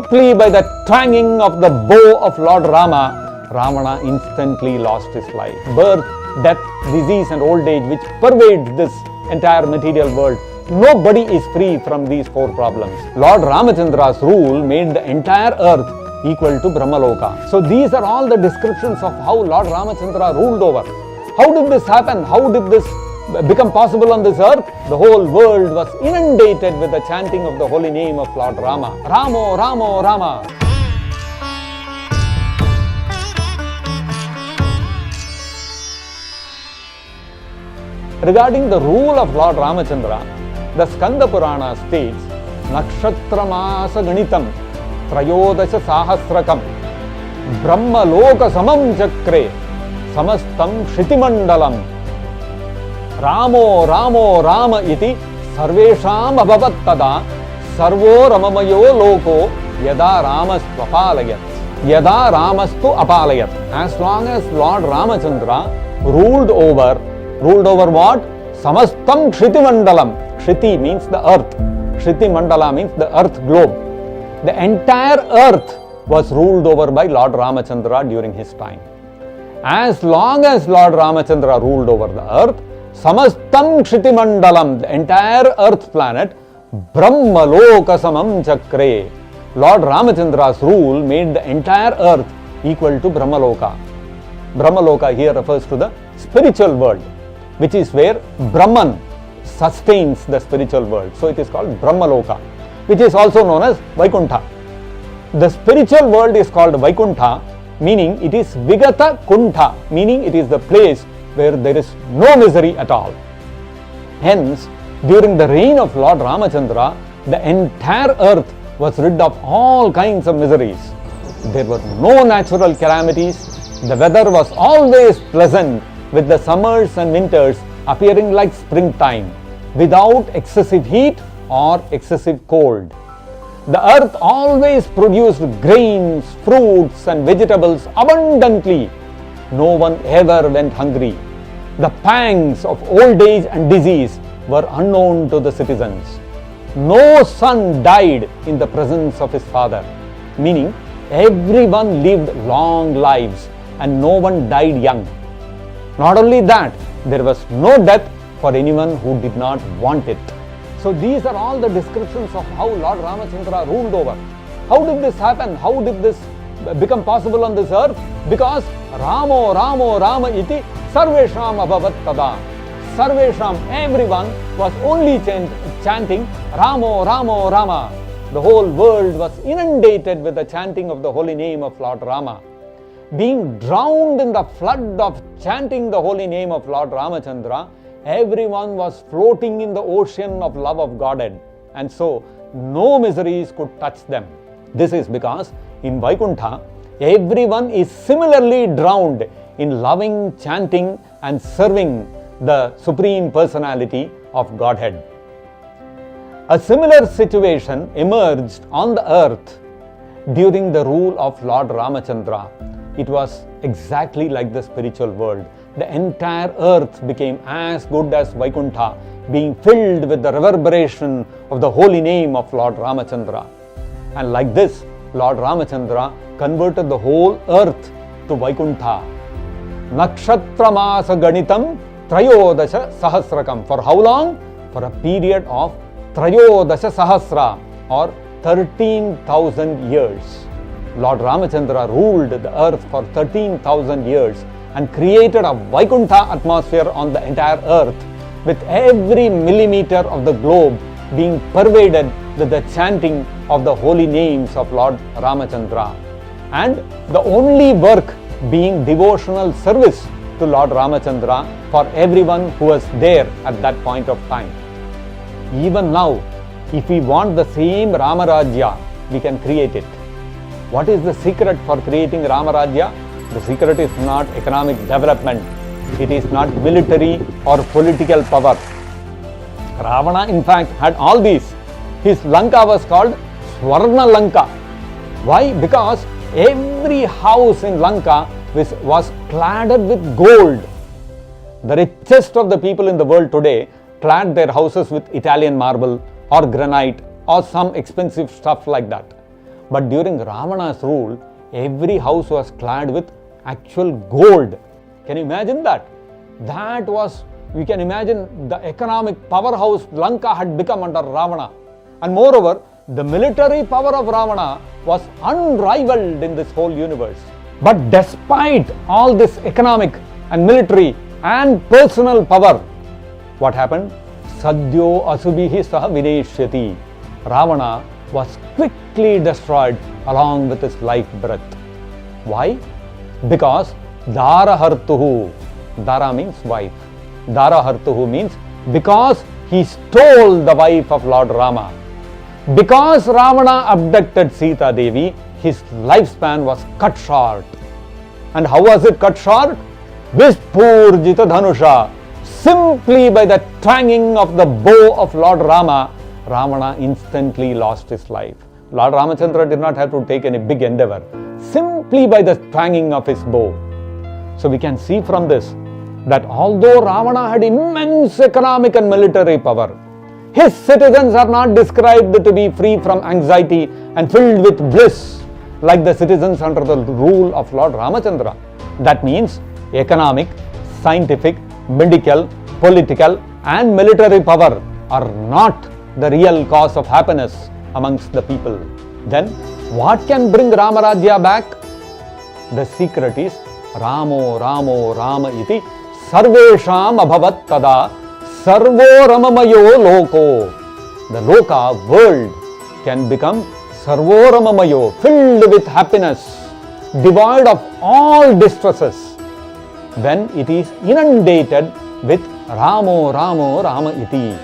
simply by the twanging of the bow of Lord Rama, Ravana instantly lost his life. Birth, death, disease and old age which pervades this entire material world. Nobody is free from these four problems. Lord Ramachandra's rule made the entire earth equal to Brahmaloka. So these are all the descriptions of how Lord Ramachandra ruled over. How did this happen? How did this become possible on this earth? The whole world was inundated with the chanting of the holy name of Lord Rama. Ramo, Ramo, Rama. Regarding the rule of Lord Ramachandra, the Skanda Purana states, Nakshatramasa Ganitam Trayodasha Sahasrakam Brahmaloka Samam Chakre Samastam Shitimandalam Ramo Ramo Rama iti Sarvesham Abhavattada Sarvo Ramamayo Loko Yada Ramastu Apalayat. Yada Ramastu Apalayat. As long as Lord Ramachandra ruled over what? Samastam Shitimandalam. Shiti means the earth. Shiti Mandala means the earth globe. The entire earth was ruled over by Lord Ramachandra during his time. As long as Lord Ramachandra ruled over the earth, Samastam Shiti Mandalam, the entire earth planet, Brahmaloka Samam Chakre. Lord Ramachandra's rule made the entire earth equal to Brahmaloka. Brahmaloka here refers to the spiritual world, which is where Brahman sustains the spiritual world. So it is called Brahmaloka, which is also known as Vaikuntha. The spiritual world is called Vaikuntha, meaning it is Vigata Kuntha, meaning it is the place where there is no misery at all. Hence, during the reign of Lord Ramachandra, the entire earth was rid of all kinds of miseries. There were no natural calamities. The weather was always pleasant, with the summers and winters appearing like springtime, without excessive heat or excessive cold. The earth always produced grains, fruits and vegetables abundantly. No one ever went hungry. The pangs of old age and disease were unknown to the citizens. No son died in the presence of his father, meaning everyone lived long lives and no one died young. Not only that, there was no death for anyone who did not want it. So these are all the descriptions of how Lord Ramachandra ruled over. How did this happen? How did this become possible on this earth? Because Ramo Ramo Rama iti Sarvesham Abhavattada. Sarvesham, everyone was only chanting Ramo Ramo Rama. The whole world was inundated with the chanting of the holy name of Lord Rama. Being drowned in the flood of chanting the holy name of Lord Ramachandra, everyone was floating in the ocean of love of Godhead, and so no miseries could touch them. This is because in Vaikuntha, everyone is similarly drowned in loving, chanting and serving the Supreme Personality of Godhead. A similar situation emerged on the earth during the rule of Lord Ramachandra. It was exactly like the spiritual world. The entire earth became as good as Vaikuntha, being filled with the reverberation of the holy name of Lord Ramachandra. And like this, Lord Ramachandra converted the whole earth to Vaikuntha. Nakshatramasa Ganitam Trayodasha Sahasrakam. For how long? For a period of Trayodasha Sahasra, or 13,000 years. Lord Ramachandra ruled the earth for 13,000 years and created a Vaikuntha atmosphere on the entire earth, with every millimeter of the globe being pervaded with the chanting of the holy names of Lord Ramachandra, and the only work being devotional service to Lord Ramachandra for everyone who was there at that point of time. Even now, if we want the same Rama-Rajya, we can create it. What is the secret for creating Rama-Rajya? The secret is not economic development. It is not military or political power. Ravana, in fact, had all these. His Lanka was called Swarna Lanka. Why? Because every house in Lanka was cladded with gold. The richest of the people in the world today clad their houses with Italian marble or granite or some expensive stuff like that. But during Ravana's rule, every house was clad with actual gold. Can you imagine that? That was, we can imagine the economic powerhouse Lanka had become under Ravana. And moreover, the military power of Ravana was unrivaled in this whole universe. But despite all this economic and military and personal power, what happened? Sadhyo asubhihi saha vineshyati. Ravana was quickly destroyed along with his life breath. Why? Because Dara hartuhu. Dara means wife. Dara hartuhu means because he stole the wife of Lord Rama. Because Ravana abducted Sita Devi, his lifespan was cut short. And how was it cut short? Vispurjita Dhanusha. Simply by the twanging of the bow of Lord Rama, Ravana instantly lost his life. Lord Ramachandra did not have to take any big endeavor. Simply by the twanging of his bow. So we can see from this that although Ravana had immense economic and military power, his citizens are not described to be free from anxiety and filled with bliss like the citizens under the rule of Lord Ramachandra. That means economic, scientific, medical, political and military power are not the real cause of happiness amongst the people. Then what can bring Rama-Rajya back? The secret is Ramo Rama iti sarvesham abhavat tada sarvo ramamayo loko. The loka, world, can become sarvo ramamayo, filled with happiness, devoid of all distresses, when it is inundated with Ramo Rama iti.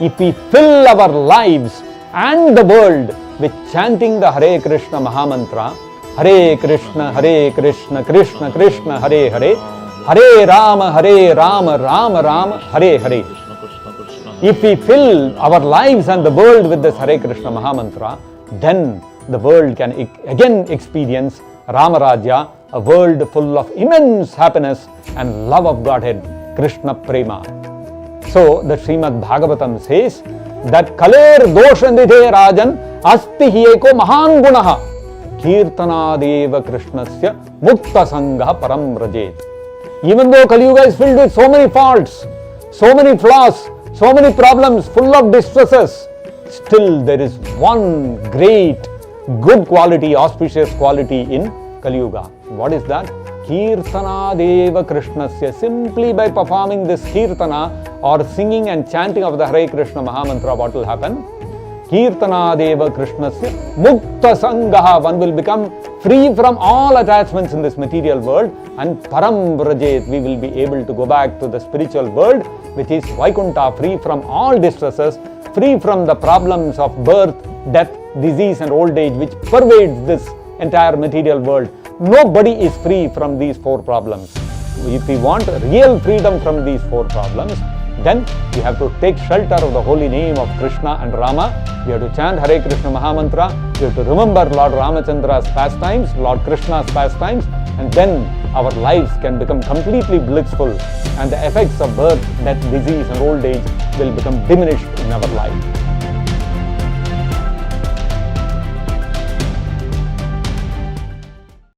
If we fill our lives and the world with chanting the Hare Krishna Mahamantra, Hare Krishna, Krishna Krishna, Hare Hare, Hare Rama, Rama Rama, Hare Hare. If we fill our lives and the world with this Hare Krishna Mahamantra, then the world can again experience Rama-Rajya, a world full of immense happiness and love of Godhead, Krishna Prema. So the Srimad Bhagavatam says that Kaler doshandite rajan asti hiyeko mahan gunaha kirtanadeva krishnasya mukta sangha param rajet. Even though Kali Yuga is filled with so many faults, so many flaws, so many problems, full of distresses, still there is one great good quality, auspicious quality in Kali Yuga. What is that? Kirtana Deva Krishnasya. Simply by performing this Kirtana or singing and chanting of the Hare Krishna Mahamantra, what will happen? Kirtana Deva Krishnasya Mukta Sangaha. One will become free from all attachments in this material world, and Param Vrajet, we will be able to go back to the spiritual world, which is Vaikunta, free from all distresses, free from the problems of birth, death, disease and old age which pervades this entire material world. Nobody is free from these four problems. If we want real freedom from these four problems, then we have to take shelter of the holy name of Krishna and Rama. We have to chant Hare Krishna Mahamantra. We have to remember Lord Ramachandra's pastimes, Lord Krishna's pastimes, and then our lives can become completely blissful and the effects of birth, death, disease and old age will become diminished in our life.